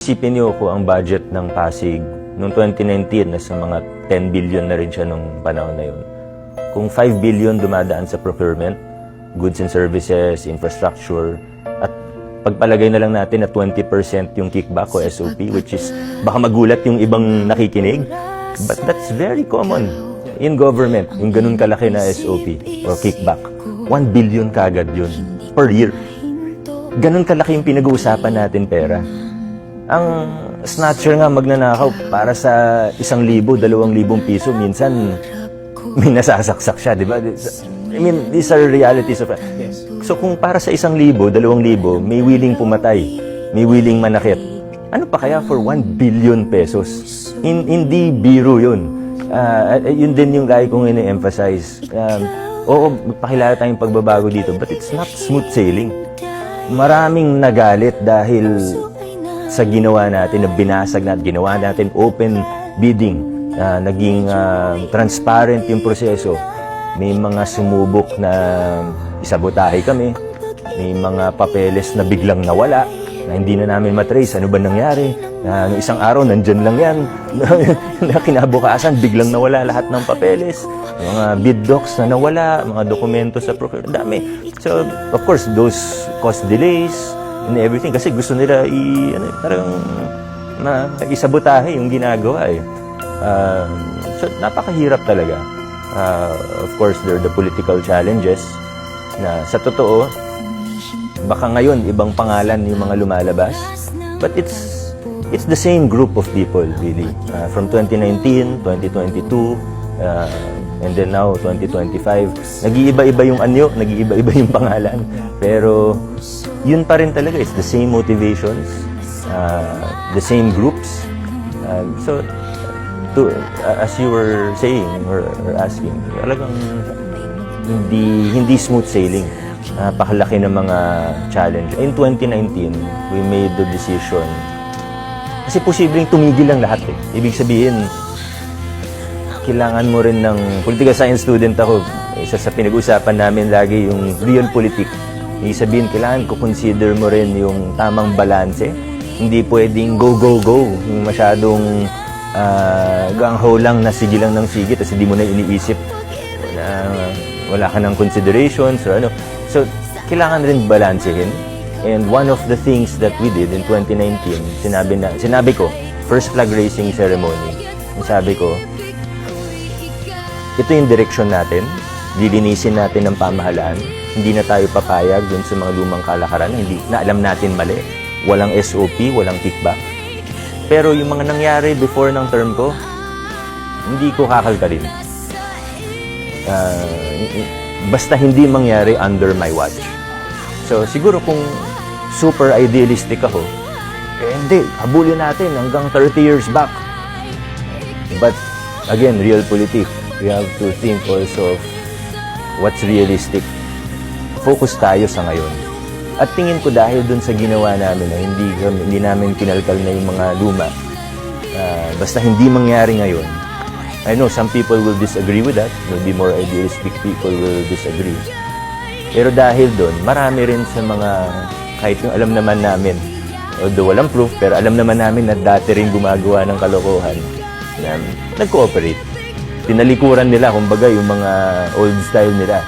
Isipin niyo kung ang budget ng Pasig noong 2019, nasa mga 10 billion na rin siya nung panahon na yun. Kung 5 billion dumadaan sa procurement, goods and services, infrastructure, at pagpalagay na lang natin na 20% yung kickback o SOP, which is baka magulat yung ibang nakikinig, but that's very common in government, yung ganun kalaki na SOP o kickback. 1 billion kagad yun per year. Ganun kalaki yung pinag-uusapan natin pera. Ang snatcher nga magnanakaw para sa 1,000, 2,000 piso, minsan may nasasaksak siya, di ba? I mean, these are realities of... So kung para sa 1,000, 2,000, may willing pumatay, may willing manakit, ano pa kaya for 1 billion pesos? Hindi biro yun. Yun din yung lagi kong ine-emphasize. Oo, pakilala tayong pagbabago dito, but it's not smooth sailing. Maraming nagalit dahil sa ginawa natin, na binasag natin, ginawa natin open bidding, naging transparent yung proseso. May mga sumubok na isabotahe kami, may mga papeles na biglang nawala, na hindi na namin matrace, ano ba nangyari? Noong isang araw, nandyan lang yan. Na kinabukasan, biglang nawala lahat ng papeles. Mga bid docs na nawala, mga dokumento sa procurement, dami. So, of course, those cause delays and everything kasi gusto nila parang isabotahe yung ginagawa eh. So, napakahirap talaga. Of course, there are the political challenges na sa totoo, baka ngayon ibang pangalan yung mga lumalabas, but it's the same group of people really. From 2019, 2022, and then now 2025, nag-iiba-iba yung anyo, nag-iiba-iba yung pangalan, pero yun pa rin talaga. It's the same motivations, the same groups. So as you were saying or asking, talagang hindi smooth sailing. Napakalaki ng mga challenge. In 2019, we made the decision. Kasi posibleng tumigil lang lahat eh. Ibig sabihin, kailangan mo rin ng political science student ako. Isa sa pinag-usapan namin lagi yung realpolitik. Ibig sabihin, kailangan ko consider mo rin yung tamang balanse. Hindi pwedeng go, go, go. Yung masyadong gang-ho lang na sige lang ng sige, tapos hindi mo na iniisip. Wala ka ng considerations or ano. So, kailangan rin balansehin. And one of the things that we did in 2019, sinabi ko, first flag raising ceremony, sabi ko, ito yung direksyon natin, lilinisin natin ng pamahalaan, hindi na tayo papayag dun sa mga lumang kalakaran na alam natin mali, walang SOP, walang kickback. Pero yung mga nangyari before ng term ko, hindi ko kakalkalin. Basta hindi mangyari under my watch. So, siguro kung super idealistic ako, hindi, habulin natin hanggang 30 years back. But, again, realpolitik. We have to think also of what's realistic. Focus tayo sa ngayon. At tingin ko dahil dun sa ginawa namin na hindi namin kinalkal na yung mga luma, basta hindi mangyari ngayon. I know some people will disagree with that. Maybe more idealistic people will disagree. Pero dahil doon, marami rin sa mga, kahit yung alam naman namin, although walang proof, pero alam naman namin na dati rin gumagawa ng kalokohan, na nag-cooperate. Tinalikuran nila, kumbaga, yung mga old style nila.